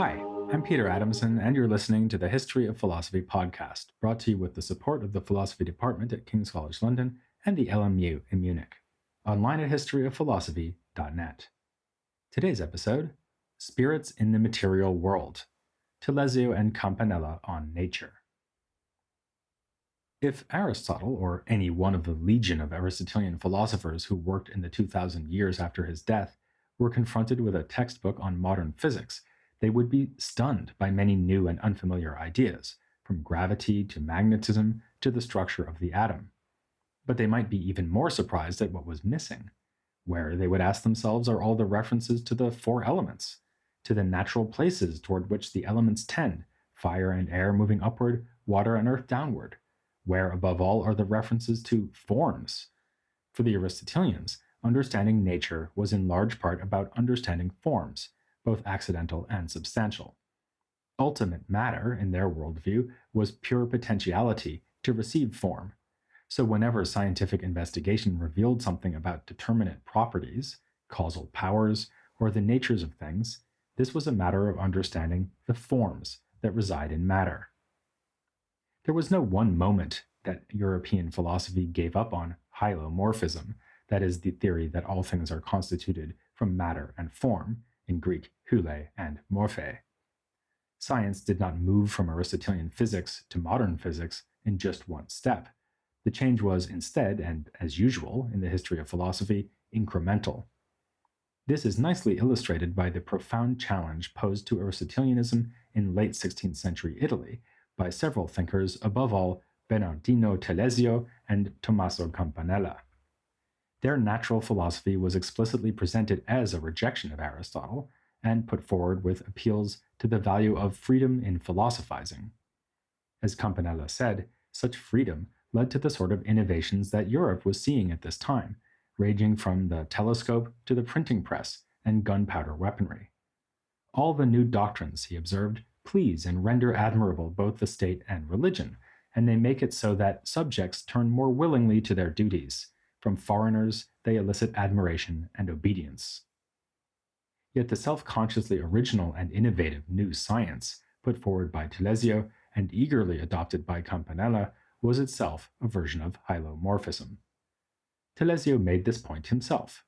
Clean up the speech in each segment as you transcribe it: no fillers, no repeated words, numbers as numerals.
Hi, I'm Peter Adamson, and you're listening to the History of Philosophy podcast, brought to you with the support of the Philosophy Department at King's College London and the LMU in Munich. Online at historyofphilosophy.net. Today's episode: Spirits in the Material World, Telesio and Campanella on Nature. If Aristotle, or any one of the legion of Aristotelian philosophers who worked in the 2,000 years after his death, were confronted with a textbook on modern physics, they would be stunned by many new and unfamiliar ideas, from gravity to magnetism to the structure of the atom. But they might be even more surprised at what was missing, where they would ask themselves are all the references to the four elements, to the natural places toward which the elements tend, fire and air moving upward, water and earth downward, where above all are the references to forms. For the Aristotelians, understanding nature was in large part about understanding forms, both accidental and substantial. Ultimate matter, in their worldview, was pure potentiality to receive form. So whenever scientific investigation revealed something about determinate properties, causal powers, or the natures of things, this was a matter of understanding the forms that reside in matter. There was no one moment that European philosophy gave up on hylomorphism, that is, the theory that all things are constituted from matter and form, in Greek hule and morphe. Science did not move from Aristotelian physics to modern physics in just one step. The change was instead, and as usual in the history of philosophy, incremental. This is nicely illustrated by the profound challenge posed to Aristotelianism in late 16th century Italy by several thinkers, above all Bernardino Telesio and Tommaso Campanella. Their natural philosophy was explicitly presented as a rejection of Aristotle and put forward with appeals to the value of freedom in philosophizing. As Campanella said, such freedom led to the sort of innovations that Europe was seeing at this time, ranging from the telescope to the printing press and gunpowder weaponry. All the new doctrines, he observed, please and render admirable both the state and religion, and they make it so that subjects turn more willingly to their duties. From foreigners, they elicit admiration and obedience. Yet the self-consciously original and innovative new science, put forward by Telesio and eagerly adopted by Campanella, was itself a version of hylomorphism. Telesio made this point himself.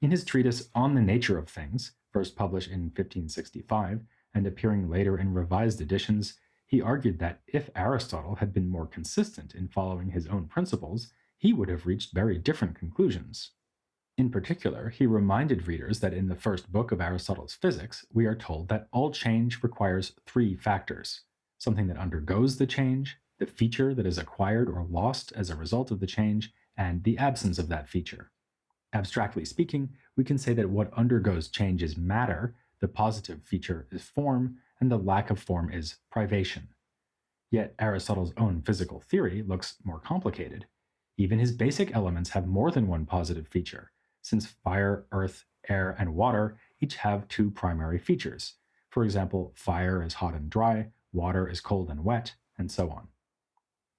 In his treatise On the Nature of Things, first published in 1565 and appearing later in revised editions, he argued that if Aristotle had been more consistent in following his own principles, he would have reached very different conclusions. In particular, he reminded readers that in the first book of Aristotle's Physics, we are told that all change requires three factors: something that undergoes the change, the feature that is acquired or lost as a result of the change, and the absence of that feature. Abstractly speaking, we can say that what undergoes change is matter, the positive feature is form, and the lack of form is privation. Yet Aristotle's own physical theory looks more complicated. Even his basic elements have more than one positive feature, since fire, earth, air, and water each have two primary features. For example, fire is hot and dry, water is cold and wet, and so on.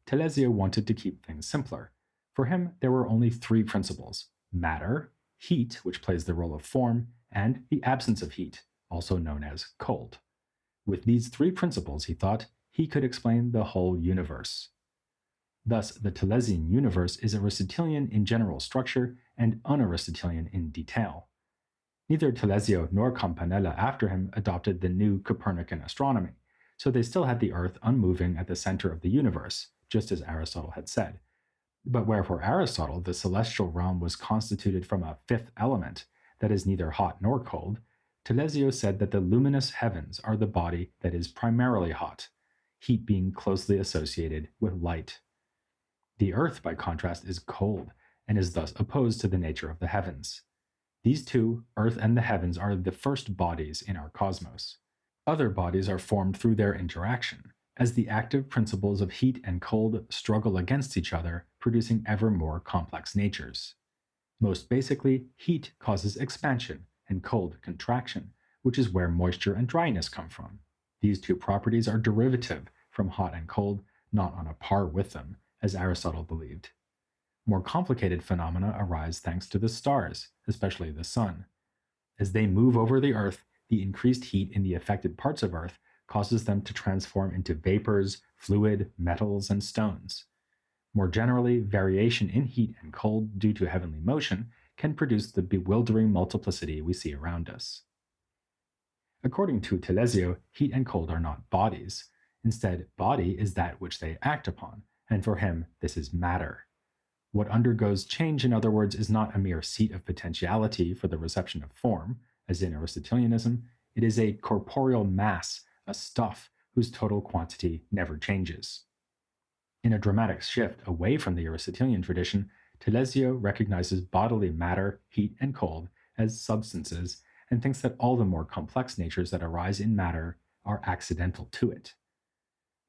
Telesio wanted to keep things simpler. For him, there were only three principles: matter, heat, which plays the role of form, and the absence of heat, also known as cold. With these three principles, he thought, he could explain the whole universe. Thus, the Telesian universe is Aristotelian in general structure and un-Aristotelian in detail. Neither Telesio nor Campanella after him adopted the new Copernican astronomy, so they still had the Earth unmoving at the center of the universe, just as Aristotle had said. But where for Aristotle the celestial realm was constituted from a fifth element that is neither hot nor cold, Telesio said that the luminous heavens are the body that is primarily hot, heat being closely associated with light. The earth, by contrast, is cold, and is thus opposed to the nature of the heavens. These two, earth and the heavens, are the first bodies in our cosmos. Other bodies are formed through their interaction, as the active principles of heat and cold struggle against each other, producing ever more complex natures. Most basically, heat causes expansion, and cold contraction, which is where moisture and dryness come from. These two properties are derivative from hot and cold, not on a par with them, as Aristotle believed. More complicated phenomena arise thanks to the stars, especially the sun. As they move over the Earth, the increased heat in the affected parts of Earth causes them to transform into vapors, fluid, metals, and stones. More generally, variation in heat and cold due to heavenly motion can produce the bewildering multiplicity we see around us. According to Telesio, heat and cold are not bodies. Instead, body is that which they act upon, and for him, this is matter. What undergoes change, in other words, is not a mere seat of potentiality for the reception of form, as in Aristotelianism, it is a corporeal mass, a stuff, whose total quantity never changes. In a dramatic shift away from the Aristotelian tradition, Telesio recognizes bodily matter, heat, and cold as substances and thinks that all the more complex natures that arise in matter are accidental to it.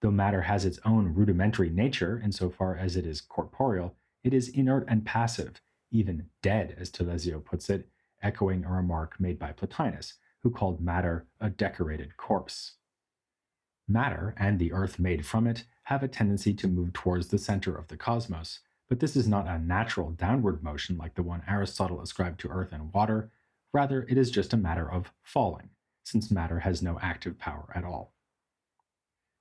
Though matter has its own rudimentary nature insofar as it is corporeal, it is inert and passive, even dead, as Telesio puts it, echoing a remark made by Plotinus, who called matter a decorated corpse. Matter, and the earth made from it, have a tendency to move towards the center of the cosmos, but this is not a natural downward motion like the one Aristotle ascribed to earth and water. Rather, it is just a matter of falling, since matter has no active power at all.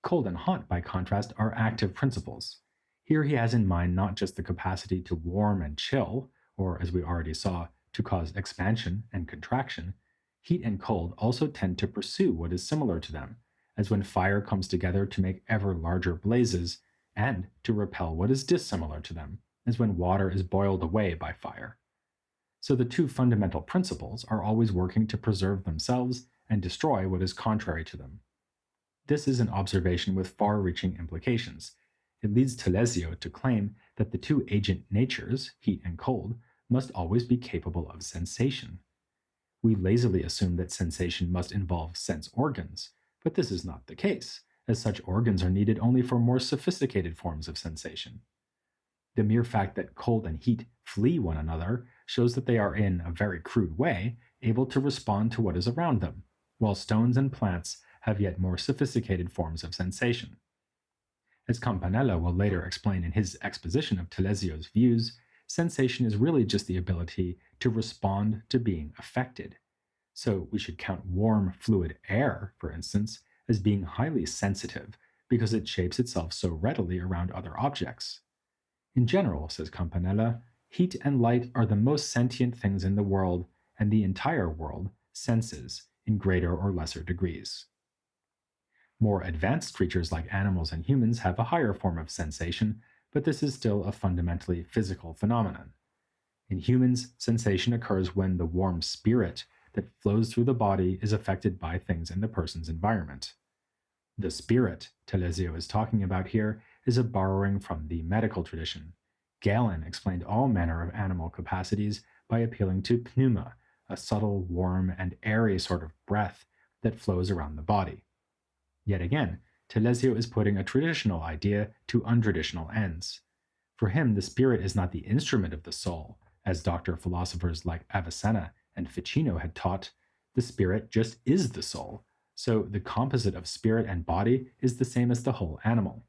Cold and hot, by contrast, are active principles. Here he has in mind not just the capacity to warm and chill, or as we already saw, to cause expansion and contraction. Heat and cold also tend to pursue what is similar to them, as when fire comes together to make ever larger blazes, and to repel what is dissimilar to them, as when water is boiled away by fire. So the two fundamental principles are always working to preserve themselves and destroy what is contrary to them. This is an observation with far-reaching implications. It leads Telesio to claim that the two agent natures, heat and cold, must always be capable of sensation. We lazily assume that sensation must involve sense organs, but this is not the case, as such organs are needed only for more sophisticated forms of sensation. The mere fact that cold and heat flee one another shows that they are, in a very crude way, able to respond to what is around them, while stones and plants have yet more sophisticated forms of sensation. As Campanella will later explain in his exposition of Telesio's views, sensation is really just the ability to respond to being affected. So we should count warm, fluid air, for instance, as being highly sensitive because it shapes itself so readily around other objects. In general, says Campanella, heat and light are the most sentient things in the world, and the entire world senses in greater or lesser degrees. More advanced creatures like animals and humans have a higher form of sensation, but this is still a fundamentally physical phenomenon. In humans, sensation occurs when the warm spirit that flows through the body is affected by things in the person's environment. The spirit Telesio is talking about here is a borrowing from the medical tradition. Galen explained all manner of animal capacities by appealing to pneuma, a subtle, warm, and airy sort of breath that flows around the body. Yet again, Telesio is putting a traditional idea to untraditional ends. For him, the spirit is not the instrument of the soul, as doctor philosophers like Avicenna and Ficino had taught. The spirit just is the soul, so the composite of spirit and body is the same as the whole animal.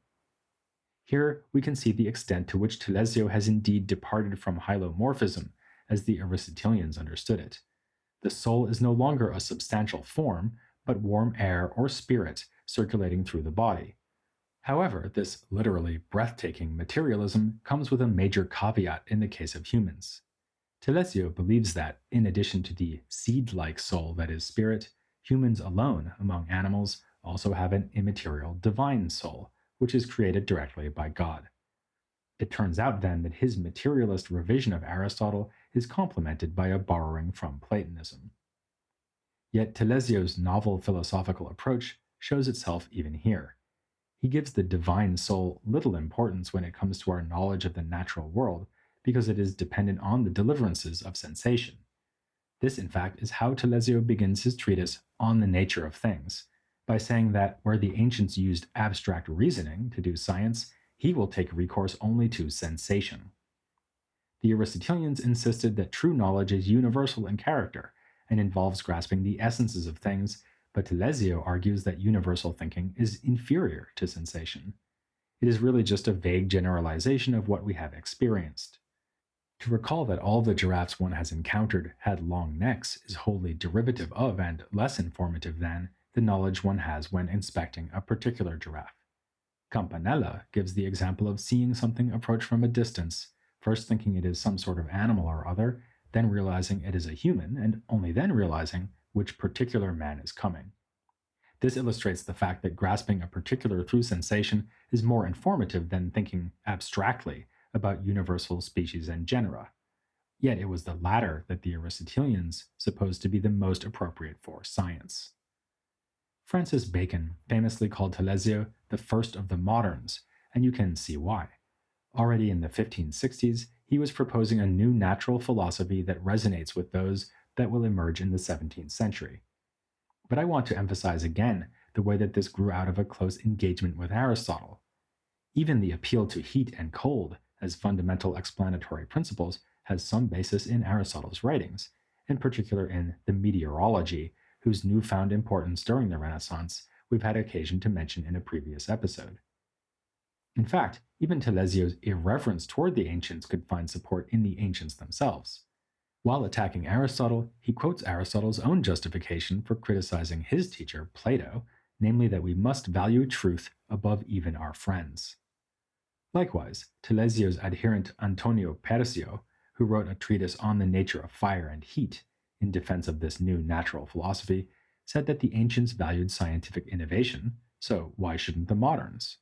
Here we can see the extent to which Telesio has indeed departed from hylomorphism, as the Aristotelians understood it. The soul is no longer a substantial form, but warm air or spirit circulating through the body. However, this literally breathtaking materialism comes with a major caveat in the case of humans. Telesio believes that, in addition to the seed-like soul that is spirit, humans alone, among animals, also have an immaterial divine soul, which is created directly by God. It turns out then that his materialist revision of Aristotle is complemented by a borrowing from Platonism. Yet Telesio's novel philosophical approach shows itself even here. He gives the divine soul little importance when it comes to our knowledge of the natural world, because it is dependent on the deliverances of sensation. This, in fact, is how Telesio begins his treatise On the Nature of Things, by saying that where the ancients used abstract reasoning to do science, he will take recourse only to sensation. The Aristotelians insisted that true knowledge is universal in character and involves grasping the essences of things, but Telesio argues that universal thinking is inferior to sensation. It is really just a vague generalization of what we have experienced. To recall that all the giraffes one has encountered had long necks is wholly derivative of and less informative than the knowledge one has when inspecting a particular giraffe. Campanella gives the example of seeing something approach from a distance, first thinking it is some sort of animal or other, then realizing it is a human, and only then realizing which particular man is coming. This illustrates the fact that grasping a particular through sensation is more informative than thinking abstractly about universal species and genera. Yet it was the latter that the Aristotelians supposed to be the most appropriate for science. Francis Bacon famously called Telesio the first of the moderns, and you can see why. Already in the 1560s, he was proposing a new natural philosophy that resonates with those that will emerge in the 17th century. But I want to emphasize again the way that this grew out of a close engagement with Aristotle. Even the appeal to heat and cold as fundamental explanatory principles has some basis in Aristotle's writings, in particular in the meteorology, whose newfound importance during the Renaissance we've had occasion to mention in a previous episode. In fact, even Telesio's irreverence toward the ancients could find support in the ancients themselves. While attacking Aristotle, he quotes Aristotle's own justification for criticizing his teacher, Plato, namely that we must value truth above even our friends. Likewise, Telesio's adherent Antonio Persio, who wrote a treatise on the nature of fire and heat in defense of this new natural philosophy, said that the ancients valued scientific innovation, so why shouldn't the moderns?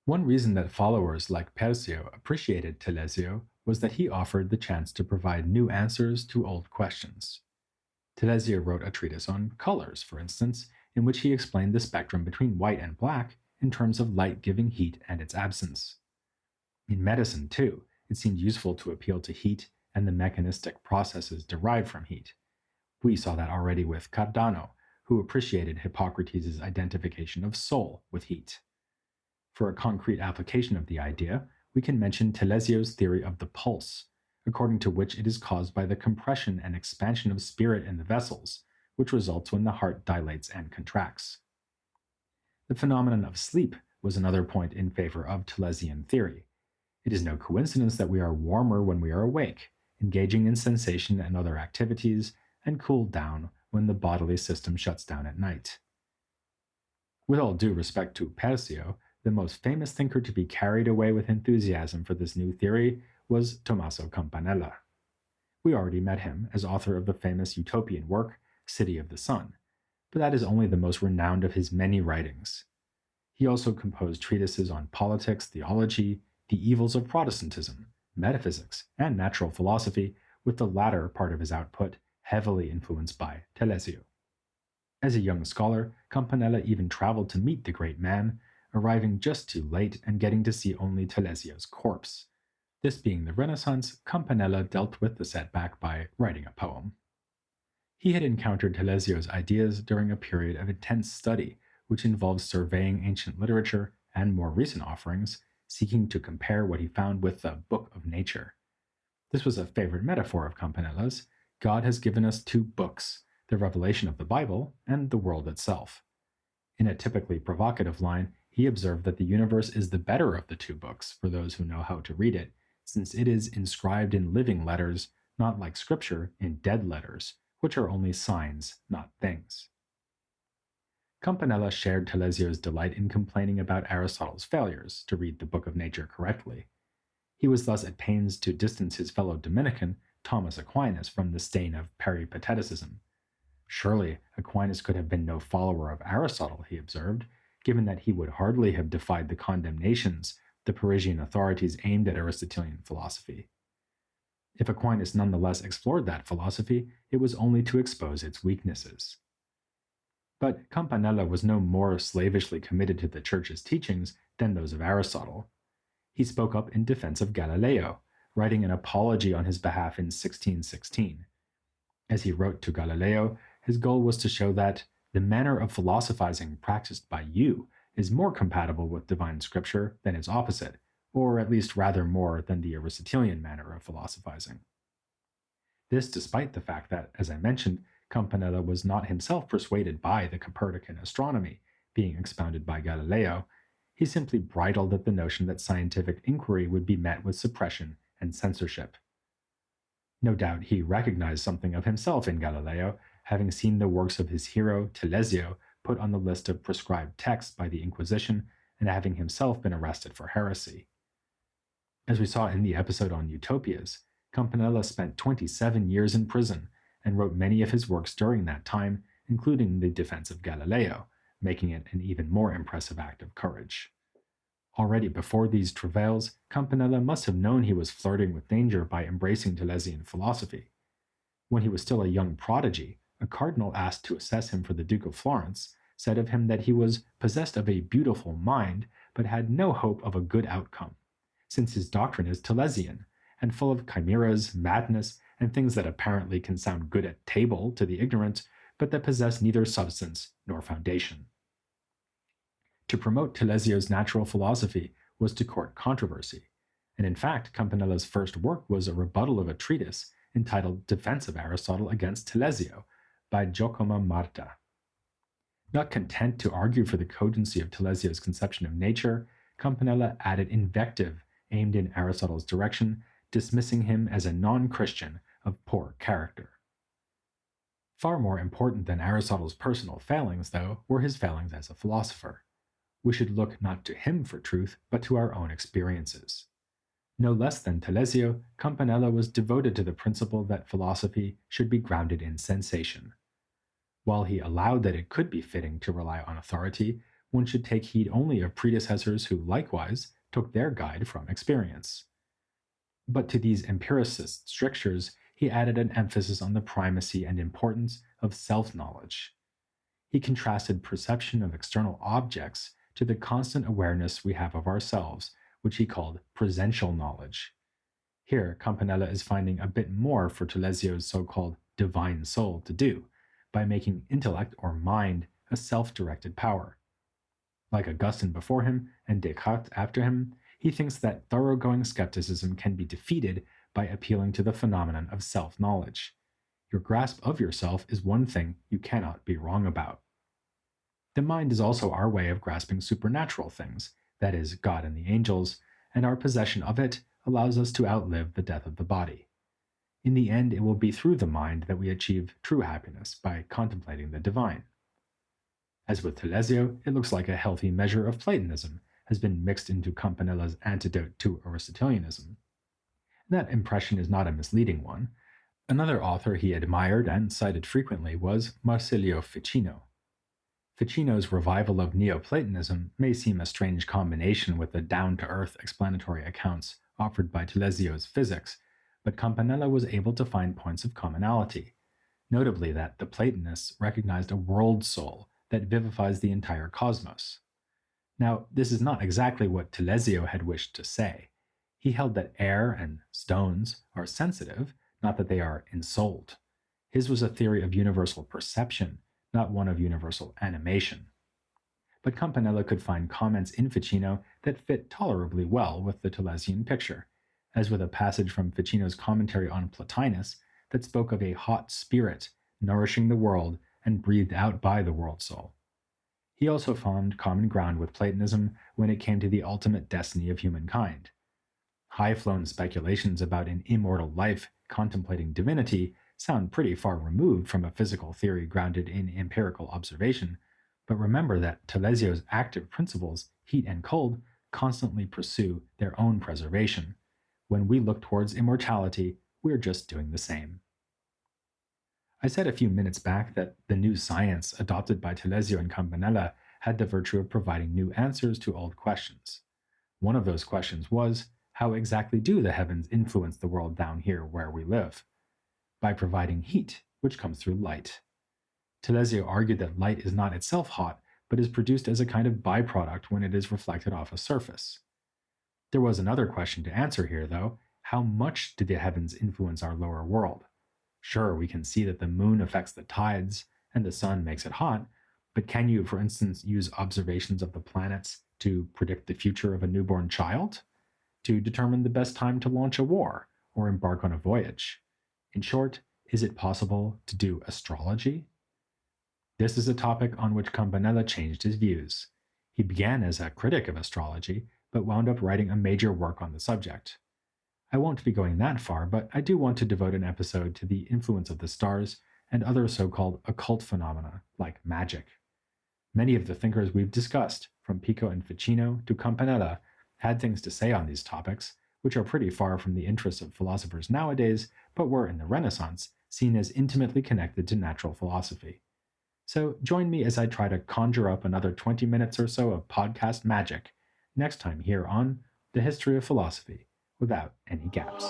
One reason that followers like Persio appreciated Telesio was that he offered the chance to provide new answers to old questions. Telesio wrote a treatise on colors, for instance, in which he explained the spectrum between white and black in terms of light giving heat and its absence. In medicine, too, it seemed useful to appeal to heat and the mechanistic processes derived from heat. We saw that already with Cardano, who appreciated Hippocrates' identification of soul with heat. For a concrete application of the idea, we can mention Telesio's theory of the pulse, according to which it is caused by the compression and expansion of spirit in the vessels, which results when the heart dilates and contracts. The phenomenon of sleep was another point in favor of Telesian theory. It is no coincidence that we are warmer when we are awake, engaging in sensation and other activities, and cool down when the bodily system shuts down at night. With all due respect to Persio, the most famous thinker to be carried away with enthusiasm for this new theory was Tommaso Campanella. We already met him as author of the famous utopian work, City of the Sun, but that is only the most renowned of his many writings. He also composed treatises on politics, theology, the evils of Protestantism, metaphysics, and natural philosophy, with the latter part of his output heavily influenced by Telesio. As a young scholar, Campanella even traveled to meet the great man, arriving just too late and getting to see only Telesio's corpse. This being the Renaissance, Campanella dealt with the setback by writing a poem. He had encountered Telesio's ideas during a period of intense study, which involved surveying ancient literature and more recent offerings, seeking to compare what he found with the Book of Nature. This was a favorite metaphor of Campanella's. God has given us two books, the revelation of the Bible and the world itself. In a typically provocative line, he observed that the universe is the better of the two books for those who know how to read it, since it is inscribed in living letters, not like scripture in dead letters, which are only signs, not things. Campanella shared Telesio's delight in complaining about Aristotle's failures to read the Book of Nature correctly. He was thus at pains to distance his fellow Dominican, Thomas Aquinas, from the stain of peripateticism. Surely Aquinas could have been no follower of Aristotle, he observed, given that he would hardly have defied the condemnations the Parisian authorities aimed at Aristotelian philosophy. If Aquinas nonetheless explored that philosophy, it was only to expose its weaknesses. But Campanella was no more slavishly committed to the Church's teachings than those of Aristotle. He spoke up in defense of Galileo, writing an apology on his behalf in 1616. As he wrote to Galileo, his goal was to show that the manner of philosophizing practiced by you is more compatible with divine scripture than its opposite, or at least rather more than the Aristotelian manner of philosophizing. This despite the fact that, as I mentioned, Campanella was not himself persuaded by the Copernican astronomy being expounded by Galileo. He simply bridled at the notion that scientific inquiry would be met with suppression and censorship. No doubt he recognized something of himself in Galileo, having seen the works of his hero, Telesio, put on the list of prescribed texts by the Inquisition and having himself been arrested for heresy. As we saw in the episode on utopias, Campanella spent 27 years in prison and wrote many of his works during that time, including the defense of Galileo, making it an even more impressive act of courage. Already before these travails, Campanella must have known he was flirting with danger by embracing Telesian philosophy. When he was still a young prodigy, a cardinal asked to assess him for the Duke of Florence said of him that he was possessed of a beautiful mind, but had no hope of a good outcome, since his doctrine is Telesian, and full of chimeras, madness, and things that apparently can sound good at table to the ignorant, but that possess neither substance nor foundation. To promote Telesio's natural philosophy was to court controversy, and in fact, Campanella's first work was a rebuttal of a treatise entitled Defense of Aristotle against Telesio by Giacomo Marta. Not content to argue for the cogency of Telesio's conception of nature, Campanella added invective aimed in Aristotle's direction, dismissing him as a non-Christian of poor character. Far more important than Aristotle's personal failings, though, were his failings as a philosopher. We should look not to him for truth, but to our own experiences. No less than Telesio, Campanella was devoted to the principle that philosophy should be grounded in sensation. While he allowed that it could be fitting to rely on authority, one should take heed only of predecessors who likewise took their guide from experience. But to these empiricist strictures, he added an emphasis on the primacy and importance of self-knowledge. He contrasted perception of external objects to the constant awareness we have of ourselves, which he called presential knowledge. Here, Campanella is finding a bit more for Telesio's so-called divine soul to do, by making intellect or mind a self-directed power. Like Augustine before him and Descartes after him, he thinks that thoroughgoing skepticism can be defeated by appealing to the phenomenon of self-knowledge. Your grasp of yourself is one thing you cannot be wrong about. The mind is also our way of grasping supernatural things, that is, God and the angels, and our possession of it allows us to outlive the death of the body. In the end, it will be through the mind that we achieve true happiness by contemplating the divine. As with Telesio, it looks like a healthy measure of Platonism has been mixed into Campanella's antidote to Aristotelianism. That impression is not a misleading one. Another author he admired and cited frequently was Marsilio Ficino. Ficino's revival of Neoplatonism may seem a strange combination with the down-to-earth explanatory accounts offered by Telesio's physics, but Campanella was able to find points of commonality, notably that the Platonists recognized a world soul that vivifies the entire cosmos. Now, this is not exactly what Telesio had wished to say. He held that air and stones are sensitive, not that they are ensouled. His was a theory of universal perception, not one of universal animation. But Campanella could find comments in Ficino that fit tolerably well with the Telesian picture, as with a passage from Ficino's commentary on Plotinus that spoke of a hot spirit nourishing the world and breathed out by the world soul. He also found common ground with Platonism when it came to the ultimate destiny of humankind. High-flown speculations about an immortal life contemplating divinity sound pretty far removed from a physical theory grounded in empirical observation, but remember that Telesio's active principles, heat and cold, constantly pursue their own preservation. When we look towards immortality, we're just doing the same. I said a few minutes back that the new science adopted by Telesio and Campanella had the virtue of providing new answers to old questions. One of those questions was, how exactly do the heavens influence the world down here where we live? By providing heat, which comes through light. Telesio argued that light is not itself hot, but is produced as a kind of byproduct when it is reflected off a surface. There was another question to answer here, though. How much do the heavens influence our lower world? Sure, we can see that the moon affects the tides and the sun makes it hot, but can you, for instance, use observations of the planets to predict the future of a newborn child? To determine the best time to launch a war or embark on a voyage? In short, is it possible to do astrology? This is a topic on which Campanella changed his views. He began as a critic of astrology, but wound up writing a major work on the subject. I won't be going that far, but I do want to devote an episode to the influence of the stars and other so called occult phenomena like magic. Many of the thinkers we've discussed, from Pico and Ficino to Campanella, had things to say on these topics, which are pretty far from the interests of philosophers nowadays, but were in the Renaissance seen as intimately connected to natural philosophy. So join me as I try to conjure up another 20 minutes or so of podcast magic next time here on The History of Philosophy without any gaps.